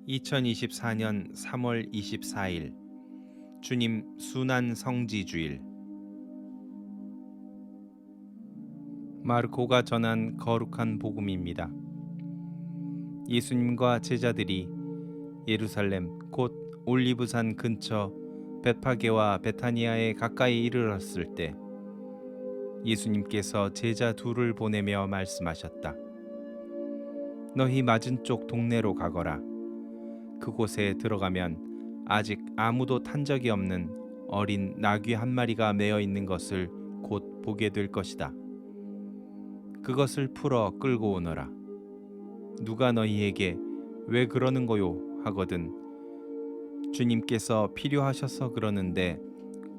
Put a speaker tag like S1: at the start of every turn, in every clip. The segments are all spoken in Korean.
S1: 2024년 3월 24일 주님 순환 성지주일. 마르코가 전한 거룩한 복음입니다. 예수님과 제자들이 예루살렘 곧 올리브산 근처 벳파게와 베타니아에 가까이 이르렀을 때 예수님께서 제자 둘을 보내며 말씀하셨다. 너희 맞은쪽 동네로 가거라. 그곳에 들어가면 아직 아무도 탄 적이 없는 어린 나귀 한 마리가 매어 있는 것을 곧 보게 될 것이다. 그것을 풀어 끌고 오너라. 누가 너희에게 왜 그러는 거요 하거든 주님께서 필요하셔서 그러는데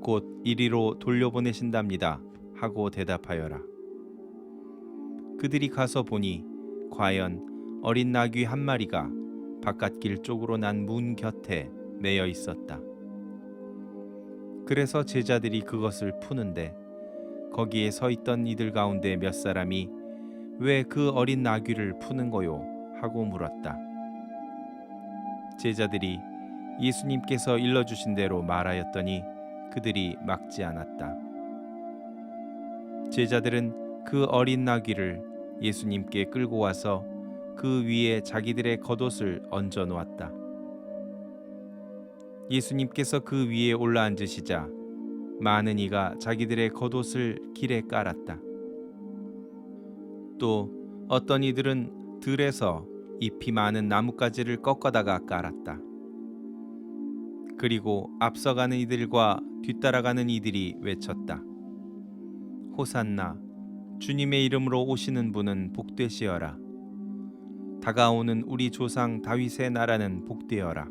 S1: 곧 이리로 돌려보내신답니다 하고 대답하여라. 그들이 가서 보니 과연 어린 나귀 한 마리가 바깥길 쪽으로 난 문 곁에 매여 있었다. 그래서 제자들이 그것을 푸는데 거기에 서 있던 이들 가운데 몇 사람이 왜 그 어린 나귀를 푸는 거요 하고 물었다. 제자들이 예수님께서 일러주신 대로 말하였더니 그들이 막지 않았다. 제자들은 그 어린 나귀를 예수님께 끌고 와서 그 위에 자기들의 겉옷을 얹어 놓았다. 예수님께서 그 위에 올라앉으시자 많은 이가 자기들의 겉옷을 길에 깔았다. 또 어떤 이들은 들에서 잎이 많은 나뭇가지를 꺾어다가 깔았다. 그리고 앞서가는 이들과 뒤따라가는 이들이 외쳤다. 호산나, 주님의 이름으로 오시는 분은 복되시어라. 다가오는 우리 조상 다윗의 나라는 복되어라.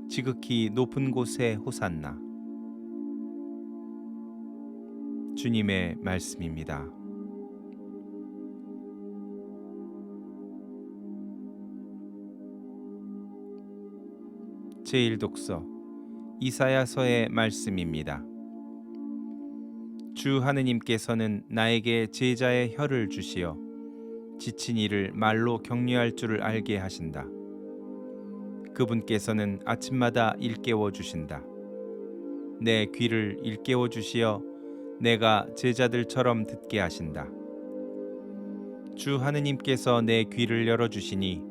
S1: 지극히 높은 곳에 호산나. 주님의 말씀입니다. 제1독서 이사야서의 말씀입니다. 주 하느님께서는 나에게 제자의 혀를 주시어 지친 이를 말로 격려할 줄을 알게 하신다. 그분께서는 아침마다 일깨워 주신다. 내 귀를 일깨워 주시어 내가 제자들처럼 듣게 하신다. 주 하느님께서 내 귀를 열어주시니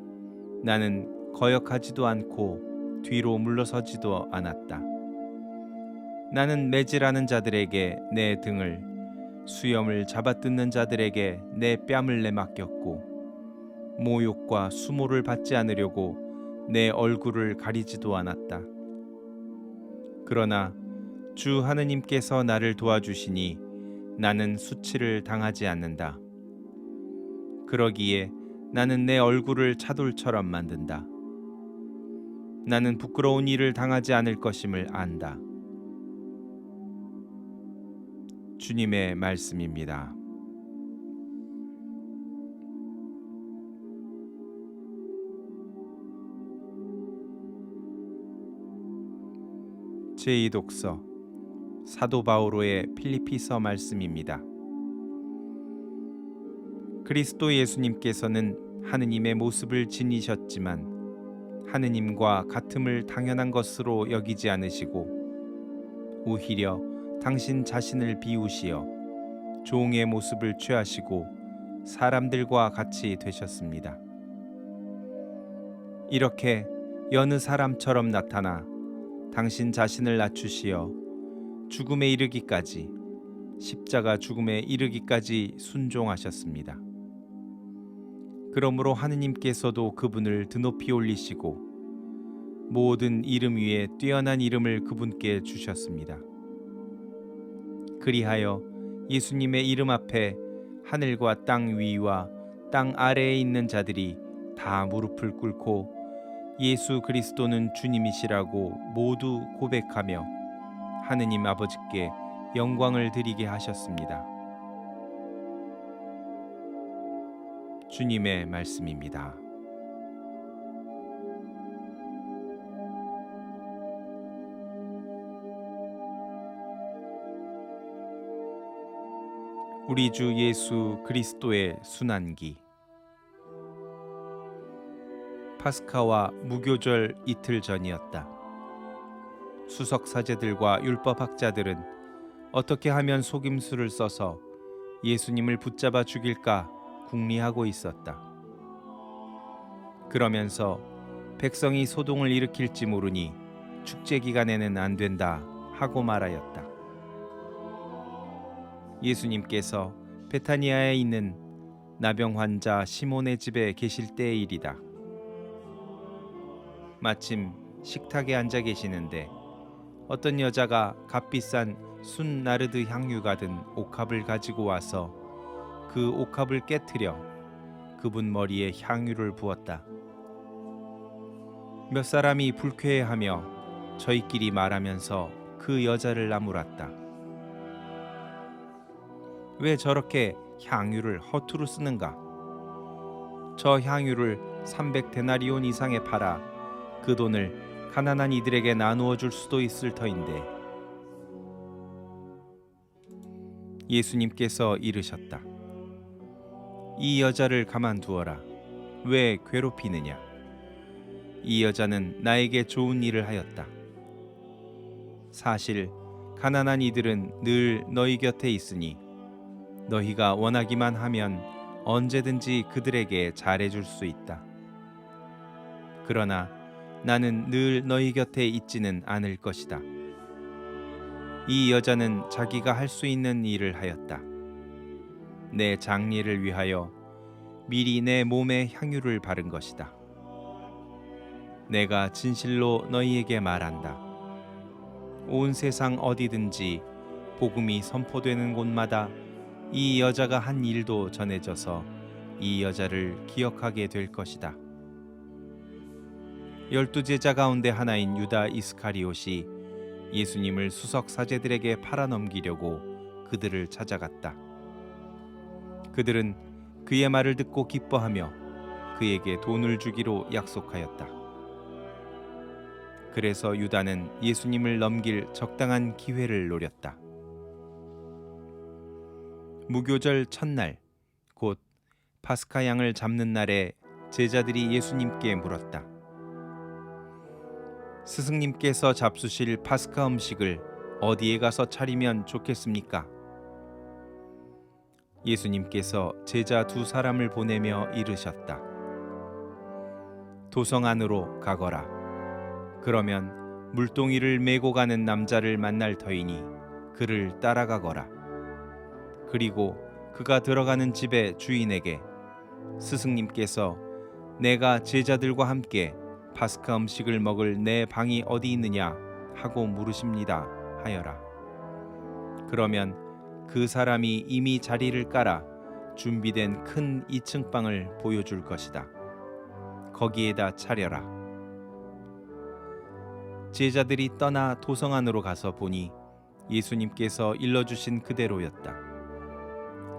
S1: 나는 거역하지도 않고 뒤로 물러서지도 않았다. 나는 매질하는 자들에게 내 등을, 수염을 잡아뜯는 자들에게 내 뺨을 내맡겼고 모욕과 수모를 받지 않으려고 내 얼굴을 가리지도 않았다. 그러나 주 하느님께서 나를 도와주시니 나는 수치를 당하지 않는다. 그러기에 나는 내 얼굴을 차돌처럼 만든다. 나는 부끄러운 일을 당하지 않을 것임을 안다. 주님의 말씀입니다. 제2독서 사도 바오로의 필리피서 말씀입니다. 그리스도 예수님께서는 하느님의 모습을 지니셨지만 하느님과 같음을 당연한 것으로 여기지 않으시고 오히려 당신 자신을 비우시어 종의 모습을 취하시고 사람들과 같이 되셨습니다. 이렇게 여느 사람처럼 나타나 당신 자신을 낮추시어 죽음에 이르기까지 십자가 죽음에 이르기까지 순종하셨습니다. 그러므로 하느님께서도 그분을 드높이 올리시고 모든 이름 위에 뛰어난 이름을 그분께 주셨습니다. 그리하여 예수님의 이름 앞에 하늘과 땅 위와 땅 아래에 있는 자들이 다 무릎을 꿇고 예수 그리스도는 주님이시라고 모두 고백하며 하느님 아버지께 영광을 드리게 하셨습니다. 주님의 말씀입니다. 우리 주 예수 그리스도의 순환기. 파스카와 무교절 이틀 전이었다. 수석 사제들과 율법학자들은 어떻게 하면 속임수를 써서 예수님을 붙잡아 죽일까 궁리하고 있었다. 그러면서 백성이 소동을 일으킬지 모르니 축제 기간에는 안 된다 하고 말하였다. 예수님께서 베타니아에 있는 나병 환자 시몬의 집에 계실 때의 일이다. 마침 식탁에 앉아 계시는데 어떤 여자가 값비싼 순 나르드 향유가 든 옥합을 가지고 와서 그 옥합을 깨트려 그분 머리에 향유를 부었다. 몇 사람이 불쾌해하며 저희끼리 말하면서 그 여자를 나무랐다. 왜 저렇게 향유를 허투루 쓰는가? 저 향유를 300데나리온 이상에 팔아 그 돈을 가난한 이들에게 나누어 줄 수도 있을 터인데. 예수님께서 이르셨다. 이 여자를 가만두어라. 왜 괴롭히느냐? 이 여자는 나에게 좋은 일을 하였다. 사실 가난한 이들은 늘 너희 곁에 있으니 너희가 원하기만 하면 언제든지 그들에게 잘해줄 수 있다. 그러나 나는 늘 너희 곁에 있지는 않을 것이다. 이 여자는 자기가 할 수 있는 일을 하였다. 내 장례를 위하여 미리 내 몸에 향유를 바른 것이다. 내가 진실로 너희에게 말한다. 온 세상 어디든지 복음이 선포되는 곳마다 이 여자가 한 일도 전해져서 이 여자를 기억하게 될 것이다. 12제자 가운데 하나인 유다 이스카리옷이 예수님을 수석 사제들에게 팔아넘기려고 그들을 찾아갔다. 그들은 그의 말을 듣고 기뻐하며 그에게 돈을 주기로 약속하였다. 그래서 유다는 예수님을 넘길 적당한 기회를 노렸다. 무교절 첫날, 곧 파스카 양을 잡는 날에 제자들이 예수님께 물었다. 스승님께서 잡수실 파스카 음식을 어디에 가서 차리면 좋겠습니까? 예수님께서 제자 2사람을 보내며 이르셨다. 도성 안으로 가거라. 그러면 물동이를 메고 가는 남자를 만날 터이니 그를 따라가거라. 그리고 그가 들어가는 집의 주인에게 스승님께서 내가 제자들과 함께 파스카 음식을 먹을 내 방이 어디 있느냐 하고 물으십니다 하여라. 그러면 그 사람이 이미 자리를 깔아 준비된 큰 2층 방을 보여줄 것이다. 거기에다 차려라. 제자들이 떠나 도성 안으로 가서 보니 예수님께서 일러주신 그대로였다.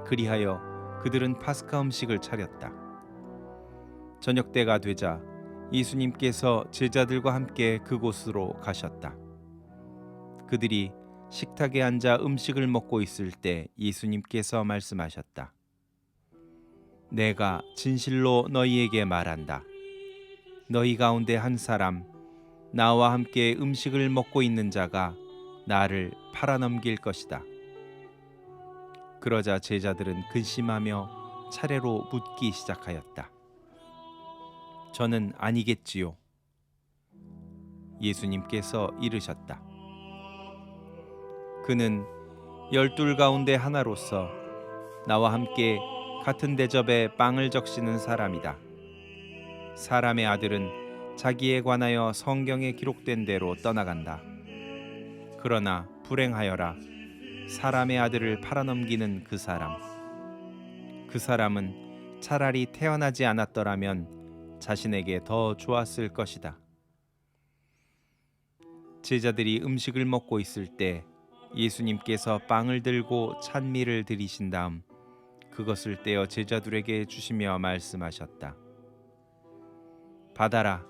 S1: 그리하여 그들은 파스카 음식을 차렸다. 저녁 때가 되자 예수님께서 제자들과 함께 그곳으로 가셨다. 그들이 식탁에 앉아 음식을 먹고 있을 때 예수님께서 말씀하셨다. 내가 진실로 너희에게 말한다. 너희 가운데 한 사람, 나와 함께 음식을 먹고 있는 자가 나를 팔아넘길 것이다. 그러자 제자들은 근심하며 차례로 묻기 시작하였다. 저는 아니겠지요. 예수님께서 이르셨다. 그는 12 가운데 하나로서 나와 함께 같은 대접에 빵을 적시는 사람이다. 사람의 아들은 자기에 관하여 성경에 기록된 대로 떠나간다. 그러나 불행하여라. 사람의 아들을 팔아넘기는 그 사람은 차라리 태어나지 않았더라면 자신에게 더 좋았을 것이다. 제자들이 음식을 먹고 있을 때 예수님께서 빵을 들고 찬미를 드리신 다음 그것을 떼어 제자들에게 주시며 말씀하셨다. 받아라,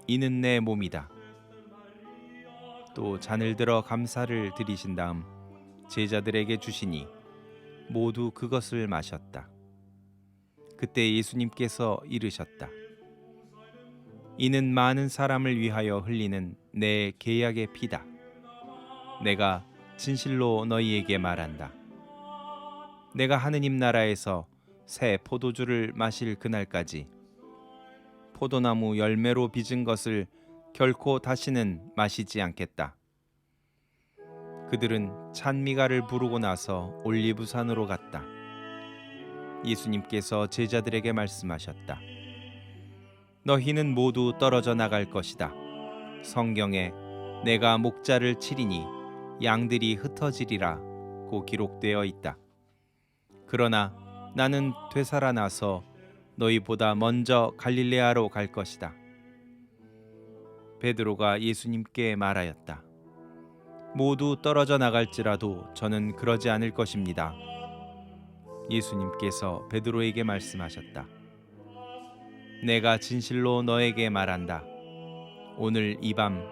S1: 이는 내 몸이다. 또 잔을 들어 감사를 드리신 다음 제자들에게 주시니 모두 그것을 마셨다. 그때 예수님께서 이르셨다. 이는 많은 사람을 위하여 흘리는 내 계약의 피다. 내가 진실로 너희에게 말한다. 내가 하느님 나라에서 새 포도주를 마실 그날까지 포도나무 열매로 빚은 것을 결코 다시는 마시지 않겠다. 그들은 찬미가를 부르고 나서 올리브산으로 갔다. 예수님께서 제자들에게 말씀하셨다. 너희는 모두 떨어져 나갈 것이다. 성경에 내가 목자를 치리니 양들이 흩어지리라고 기록되어 있다. 그러나 나는 되살아나서 너희보다 먼저 갈릴레아로 갈 것이다. 베드로가 예수님께 말하였다. 모두 떨어져 나갈지라도 저는 그러지 않을 것입니다. 예수님께서 베드로에게 말씀하셨다. 내가 진실로 너에게 말한다. 오늘 이 밤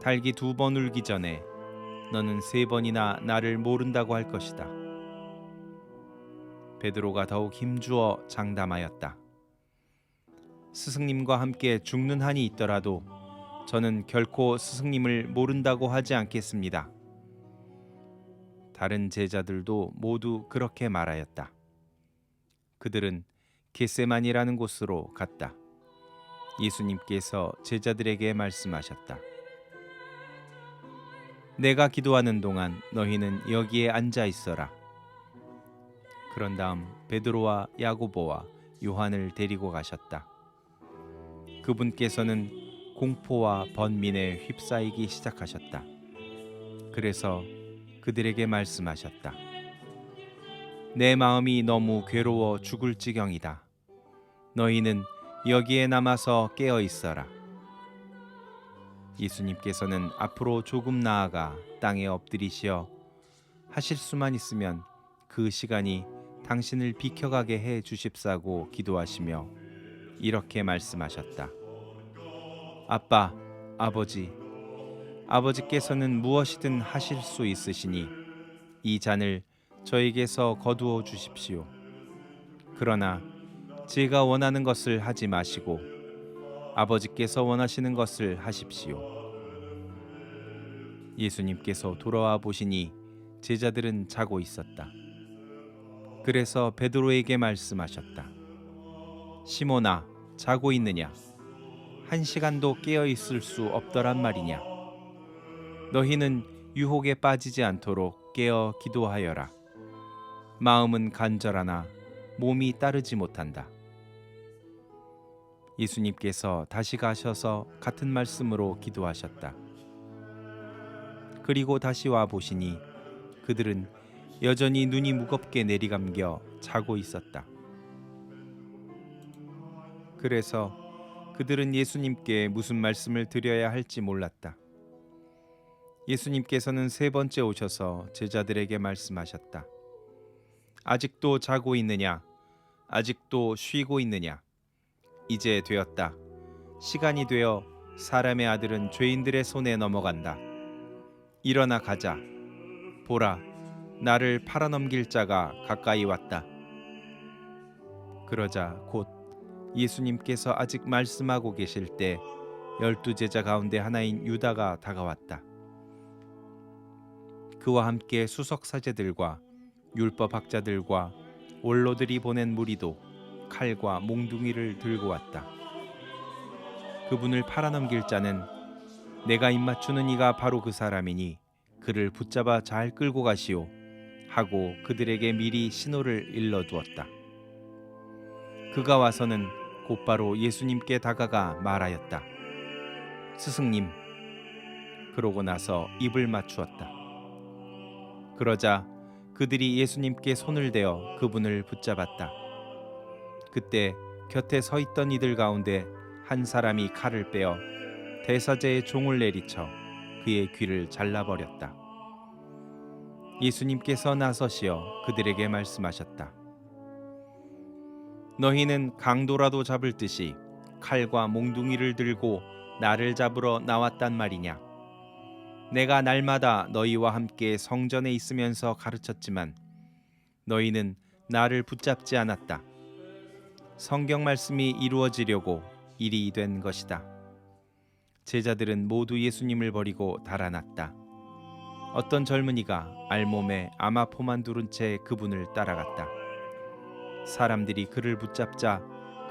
S1: 닭이 2번 울기 전에 너는 3번이나 나를 모른다고 할 것이다. 베드로가 더욱 힘주어 장담하였다. 스승님과 함께 죽는 한이 있더라도 저는 결코 스승님을 모른다고 하지 않겠습니다. 다른 제자들도 모두 그렇게 말하였다. 그들은 겟세마니라는 곳으로 갔다. 예수님께서 제자들에게 말씀하셨다. 내가 기도하는 동안 너희는 여기에 앉아 있어라. 그런 다음 베드로와 야고보와 요한을 데리고 가셨다. 그분께서는 공포와 번민에 휩싸이기 시작하셨다. 그래서 그들에게 말씀하셨다. 내 마음이 너무 괴로워 죽을 지경이다. 너희는 여기에 남아서 깨어 있어라. 예수님께서는 앞으로 조금 나아가 땅에 엎드리시어 하실 수만 있으면 그 시간이 당신을 비켜가게 해 주십사고 기도하시며 이렇게 말씀하셨다. 아빠, 아버지께서는 무엇이든 하실 수 있으시니 이 잔을 저에게서 거두어 주십시오. 그러나 제가 원하는 것을 하지 마시고 아버지께서 원하시는 것을 하십시오. 예수님께서 돌아와 보시니 제자들은 자고 있었다. 그래서 베드로에게 말씀하셨다. 시몬아, 자고 있느냐? 1시간도 깨어 있을 수 없더란 말이냐? 너희는 유혹에 빠지지 않도록 깨어 기도하여라. 마음은 간절하나 몸이 따르지 못한다. 예수님께서 다시 가셔서 같은 말씀으로 기도하셨다. 그리고 다시 와 보시니 그들은 여전히 눈이 무겁게 내리감겨 자고 있었다. 그래서 그들은 예수님께 무슨 말씀을 드려야 할지 몰랐다. 예수님께서는 3번째 오셔서 제자들에게 말씀하셨다. 아직도 자고 있느냐? 아직도 쉬고 있느냐? 이제 되었다. 시간이 되어 사람의 아들은 죄인들의 손에 넘어간다. 일어나 가자. 보라, 나를 팔아넘길 자가 가까이 왔다. 그러자 곧 예수님께서 아직 말씀하고 계실 때 12제자 가운데 하나인 유다가 다가왔다. 그와 함께 수석사제들과 율법학자들과 원로들이 보낸 무리도 칼과 몽둥이를 들고 왔다. 그분을 팔아넘길 자는 내가 입맞추는 이가 바로 그 사람이니 그를 붙잡아 잘 끌고 가시오 하고 그들에게 미리 신호를 일러두었다. 그가 와서는 곧바로 예수님께 다가가 말하였다. 스승님. 그러고 나서 입을 맞추었다. 그러자 그들이 예수님께 손을 대어 그분을 붙잡았다. 그때 곁에 서 있던 이들 가운데 한 사람이 칼을 빼어 대사제의 종을 내리쳐 그의 귀를 잘라버렸다. 예수님께서 나서시어 그들에게 말씀하셨다. 너희는 강도라도 잡을 듯이 칼과 몽둥이를 들고 나를 잡으러 나왔단 말이냐? 내가 날마다 너희와 함께 성전에 있으면서 가르쳤지만 너희는 나를 붙잡지 않았다. 성경 말씀이 이루어지려고 일이 된 것이다. 제자들은 모두 예수님을 버리고 달아났다. 어떤 젊은이가 알몸에 아마포만 두른 채 그분을 따라갔다. 사람들이 그를 붙잡자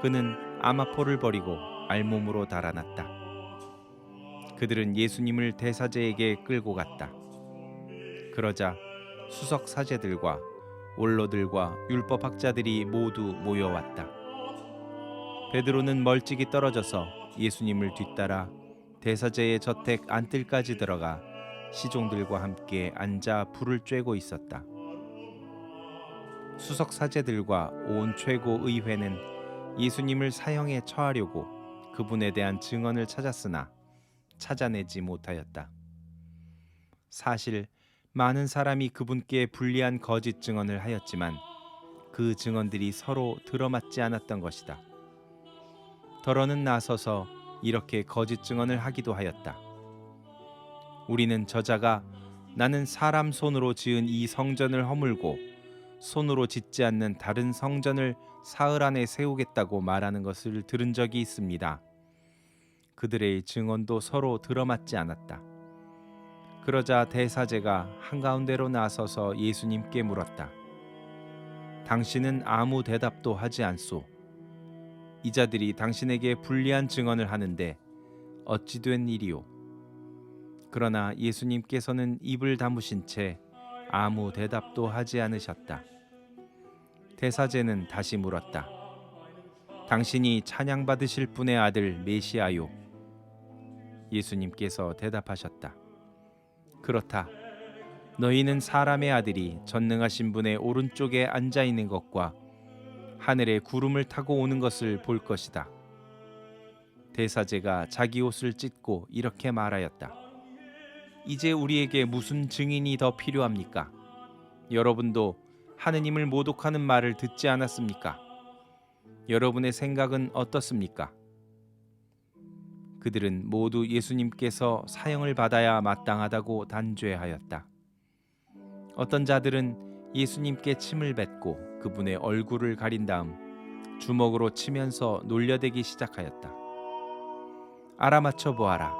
S1: 그는 아마포를 버리고 알몸으로 달아났다. 그들은 예수님을 대사제에게 끌고 갔다. 그러자 수석 사제들과 원로들과 율법학자들이 모두 모여왔다. 베드로는 멀찍이 떨어져서 예수님을 뒤따라 대사제의 저택 안뜰까지 들어가 시종들과 함께 앉아 불을 쬐고 있었다. 수석 사제들과 온 최고 의회는 예수님을 사형에 처하려고 그분에 대한 증언을 찾았으나 찾아내지 못하였다. 사실 많은 사람이 그분께 불리한 거짓 증언을 하였지만 그 증언들이 서로 들어맞지 않았던 것이다. 더러는 나서서 이렇게 거짓 증언을 하기도 하였다. 우리는 저자가 나는 사람 손으로 지은 이 성전을 허물고 손으로 짓지 않는 다른 성전을 사흘 안에 세우겠다고 말하는 것을 들은 적이 있습니다. 그들의 증언도 서로 들어맞지 않았다. 그러자 대사제가 한가운데로 나서서 예수님께 물었다. 당신은 아무 대답도 하지 않소. 이 자들이 당신에게 불리한 증언을 하는데 어찌 된 일이오? 그러나 예수님께서는 입을 다무신 채 아무 대답도 하지 않으셨다. 대사제는 다시 물었다. 당신이 찬양받으실 분의 아들 메시아요? 예수님께서 대답하셨다. 그렇다. 너희는 사람의 아들이 전능하신 분의 오른쪽에 앉아 있는 것과 하늘의 구름을 타고 오는 것을 볼 것이다. 대사제가 자기 옷을 찢고 이렇게 말하였다. 이제 우리에게 무슨 증인이 더 필요합니까? 여러분도 하느님을 모독하는 말을 듣지 않았습니까? 여러분의 생각은 어떻습니까? 그들은 모두 예수님께서 사형을 받아야 마땅하다고 단죄하였다. 어떤 자들은 예수님께 침을 뱉고 그분의 얼굴을 가린 다음 주먹으로 치면서 놀려대기 시작하였다. 알아맞혀 보아라.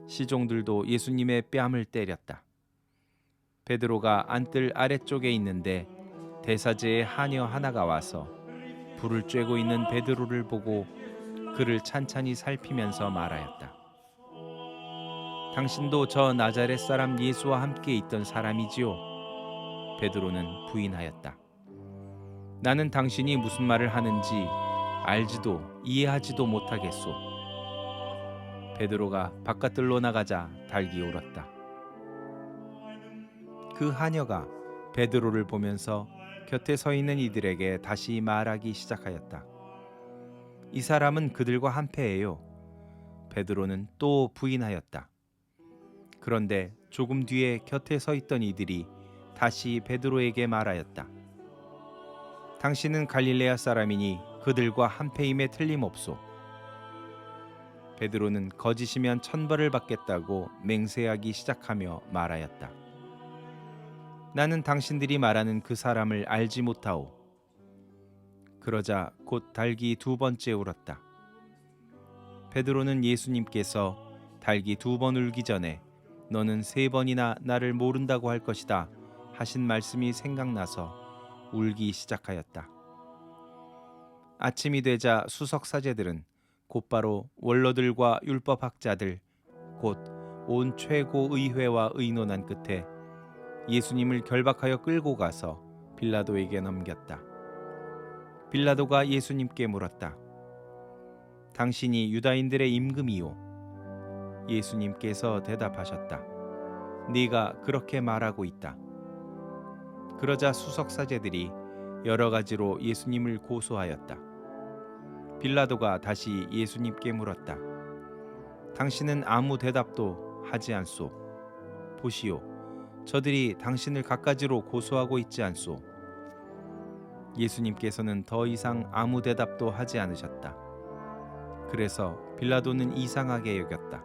S1: 시종들도 예수님의 뺨을 때렸다. 베드로가 안뜰 아래쪽에 있는데 대사제의 하녀 하나가 와서 불을 쬐고 있는 베드로를 보고 그를 찬찬히 살피면서 말하였다. 당신도 저 나자렛 사람 예수와 함께 있던 사람이지요? 베드로는 부인하였다. 나는 당신이 무슨 말을 하는지 알지도 이해하지도 못하겠소. 베드로가 바깥들로 나가자 달기 울었다. 그 하녀가 베드로를 보면서 곁에 서 있는 이들에게 다시 말하기 시작하였다. 이 사람은 그들과 한패예요. 베드로는 또 부인하였다. 그런데 조금 뒤에 곁에 서 있던 이들이 다시 베드로에게 말하였다. 당신은 갈릴레아 사람이니 그들과 한패임에 틀림없소. 베드로는 거짓이면 천벌을 받겠다고 맹세하기 시작하며 말하였다. 나는 당신들이 말하는 그 사람을 알지 못하오. 그러자 곧 달기 두 번째 울었다. 베드로는 예수님께서 달기 두 번 울기 전에 너는 세 번이나 나를 모른다고 할 것이다 하신 말씀이 생각나서 울기 시작하였다. 아침이 되자 수석 사제들은 곧바로 원로들과 율법학자들 곧 온 최고 의회와 의논한 끝에 예수님을 결박하여 끌고 가서 빌라도에게 넘겼다. 빌라도가 예수님께 물었다. 당신이 유다인들의 임금이요? 예수님께서 대답하셨다. 네가 그렇게 말하고 있다. 그러자 수석 사제들이 여러 가지로 예수님을 고소하였다. 빌라도가 다시 예수님께 물었다. 당신은 아무 대답도 하지 않소. 보시오, 저들이 당신을 갖가지로 고소하고 있지 않소. 예수님께서는 더 이상 아무 대답도 하지 않으셨다. 그래서 빌라도는 이상하게 여겼다.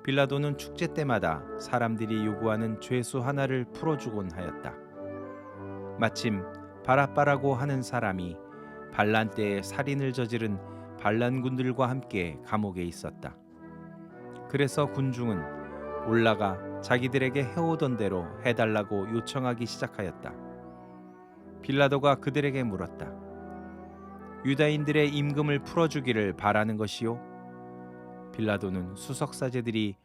S1: 빌라도는 축제 때마다 사람들이 요구하는 죄수 하나를 풀어주곤 하였다. 마침 바라빠라고 하는 사람이 반란 때에 살인을 저지른 반란군들과 함께 감옥에 있었다. 그래서 군중은 올라가 자기들에게 해오던 대로 해달라고 요청하기 시작하였다. 빌라도가 그들에게 물었다. 유다인들의 임금을 풀어주기를 바라는 것이요? 빌라도는 수석사제들이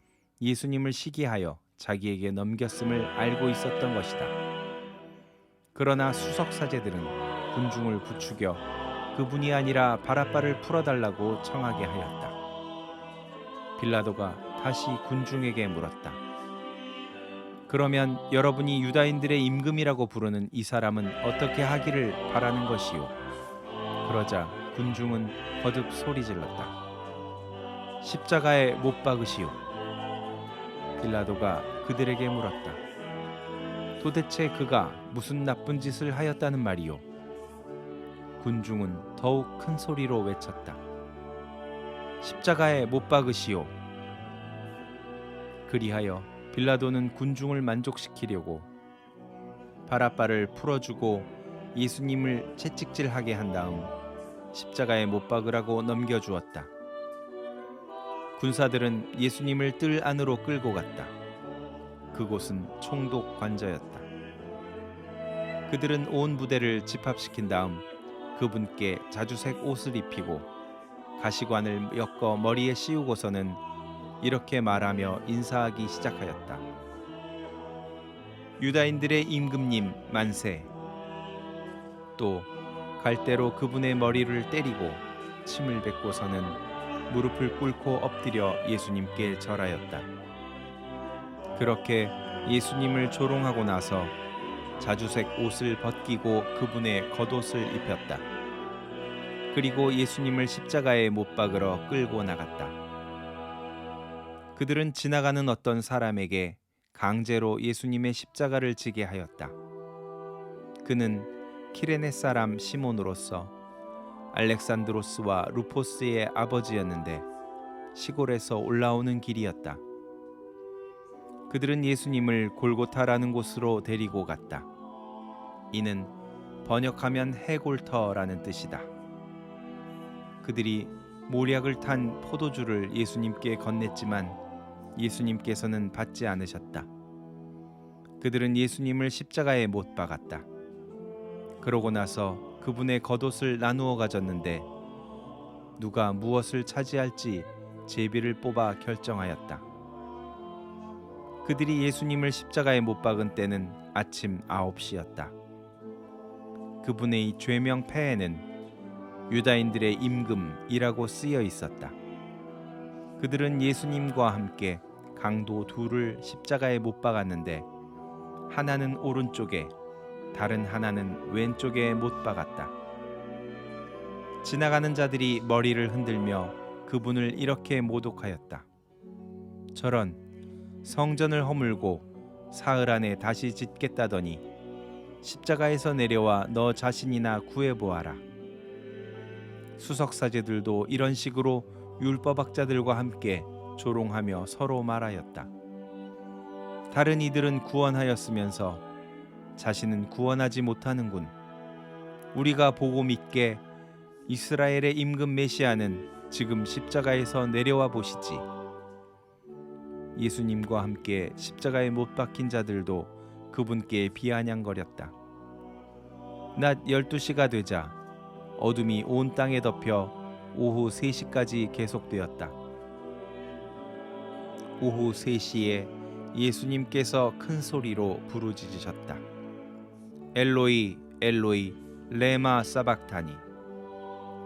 S1: 예수님을 시기하여 자기에게 넘겼음을 알고 있었던 것이다. 그러나 수석사제들은 군중을 부추겨 그분이 아니라 바라바를 풀어달라고 청하게 하였다. 빌라도가 다시 군중에게 물었다. 그러면 여러분이 유다인들의 임금이라고 부르는 이 사람은 어떻게 하기를 바라는 것이요? 그러자 군중은 거듭 소리질렀다. 십자가에 못 박으시오. 빌라도가 그들에게 물었다. 도대체 그가 무슨 나쁜 짓을 하였다는 말이오? 군중은 더욱 큰 소리로 외쳤다. 십자가에 못 박으시오. 그리하여 빌라도는 군중을 만족시키려고 바라바를 풀어주고 예수님을 채찍질하게 한 다음 십자가에 못 박으라고 넘겨주었다. 군사들은 예수님을 뜰 안으로 끌고 갔다. 그곳은 총독 관저였다. 그들은 온 부대를 집합시킨 다음 그분께 자주색 옷을 입히고 가시관을 엮어 머리에 씌우고서는 이렇게 말하며 인사하기 시작하였다. 유다인들의 임금님 만세. 또 갈대로 그분의 머리를 때리고 침을 뱉고서는 무릎을 꿇고 엎드려 예수님께 절하였다. 그렇게 예수님을 조롱하고 나서 자주색 옷을 벗기고 그분의 겉옷을 입혔다. 그리고 예수님을 십자가에 못 박으러 끌고 나갔다. 그들은 지나가는 어떤 사람에게 강제로 예수님의 십자가를 지게 하였다. 그는 키레네 사람 시몬으로서 알렉산드로스와 루포스의 아버지였는데 시골에서 올라오는 길이었다. 그들은 예수님을 골고타라는 곳으로 데리고 갔다. 이는 번역하면 해골터라는 뜻이다. 그들이 모략을 탄 포도주를 예수님께 건넸지만 예수님께서는 받지 않으셨다. 그들은 예수님을 십자가에 못 박았다. 그러고 나서 그분의 겉옷을 나누어 가졌는데 누가 무엇을 차지할지 제비를 뽑아 결정하였다. 그들이 예수님을 십자가에 못 박은 때는 아침 9시였다. 그분의 죄명패에는 유다인들의 임금이라고 쓰여 있었다. 그들은 예수님과 함께 강도 둘을 십자가에 못 박았는데 하나는 오른쪽에 다른 하나는 왼쪽에 못 박았다. 지나가는 자들이 머리를 흔들며 그분을 이렇게 모독하였다. 저런 성전을 허물고 사흘 안에 다시 짓겠다더니 십자가에서 내려와 너 자신이나 구해보아라. 수석사제들도 이런 식으로 율법학자들과 함께 조롱하며 서로 말하였다. 다른 이들은 구원하였으면서 자신은 구원하지 못하는군. 우리가 보고 믿게 이스라엘의 임금 메시아는 지금 십자가에서 내려와 보시지. 예수님과 함께 십자가에 못 박힌 자들도 그분께 비아냥거렸다. 낮 12시가 되자 어둠이 온 땅에 덮여 오후 3시까지 계속되었다. 오후 3시에 예수님께서 큰 소리로 부르짖으셨다. 엘로이 엘로이 레마 사박타니.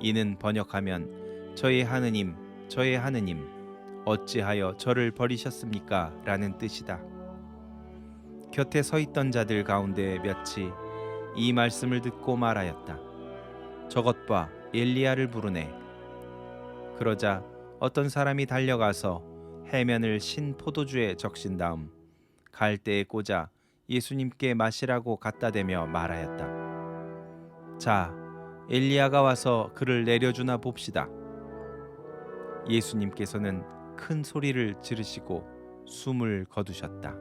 S1: 이는 번역하면 저의 하느님 저의 하느님 어찌하여 저를 버리셨습니까? 라는 뜻이다. 곁에 서 있던 자들 가운데 몇이 이 말씀을 듣고 말하였다. 저것 봐, 엘리야를 부르네. 그러자 어떤 사람이 달려가서 해면을 신 포도주에 적신 다음 갈대에 꽂아 예수님께 마시라고 갖다 대며 말하였다. 자, 엘리야가 와서 그를 내려주나 봅시다. 예수님께서는 큰 소리를 지르시고 숨을 거두셨다.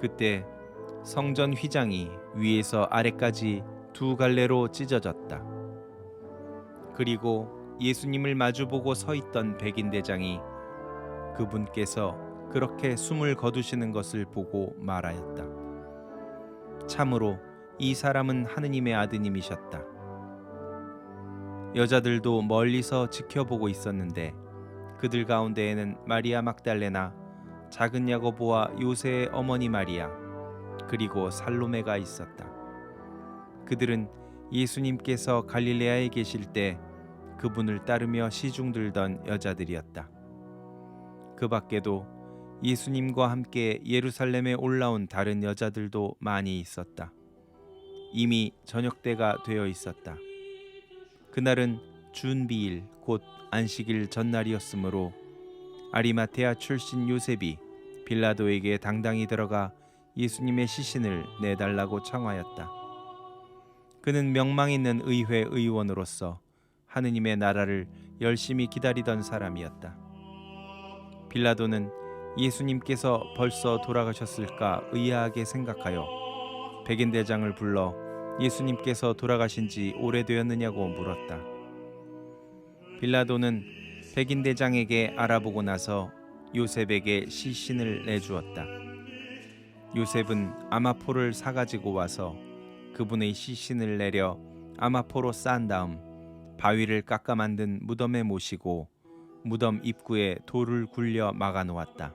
S1: 그때 성전 휘장이 위에서 아래까지 두 갈래로 찢어졌다. 그리고 예수님을 마주보고 서 있던 백인 대장이 그분께서 그렇게 숨을 거두시는 것을 보고 말하였다. 참으로 이 사람은 하느님의 아드님이셨다. 여자들도 멀리서 지켜보고 있었는데 그들 가운데에는 마리아 막달레나, 작은 야고보와 요새의 어머니 마리아, 그리고 살로메가 있었다. 그들은 예수님께서 갈릴레아에 계실 때 그분을 따르며 시중들던 여자들이었다. 그 밖에도 예수님과 함께 예루살렘에 올라온 다른 여자들도 많이 있었다. 이미 저녁때가 되어 있었다. 그날은 준비일 곧 안식일 전날이었으므로 아리마테아 출신 요셉이 빌라도에게 당당히 들어가 예수님의 시신을 내달라고 청하였다. 그는 명망 있는 의회 의원으로서 하느님의 나라를 열심히 기다리던 사람이었다. 빌라도는 예수님께서 벌써 돌아가셨을까 의아하게 생각하여 백인 대장을 불러 예수님께서 돌아가신 지 오래되었느냐고 물었다. 빌라도는 백인 대장에게 알아보고 나서 요셉에게 시신을 내주었다. 요셉은 아마포를 사가지고 와서 그분의 시신을 내려 아마포로 쌓은 다음 바위를 깎아 만든 무덤에 모시고 무덤 입구에 돌을 굴려 막아 놓았다.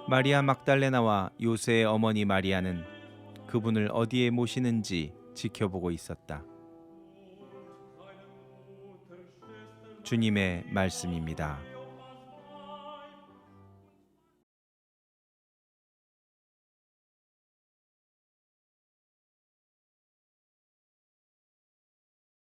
S1: 마리아 막달레나와 요새의 어머니 마리아는 그분을 어디에 모시는지 지켜보고 있었다. 주님의 말씀입니다.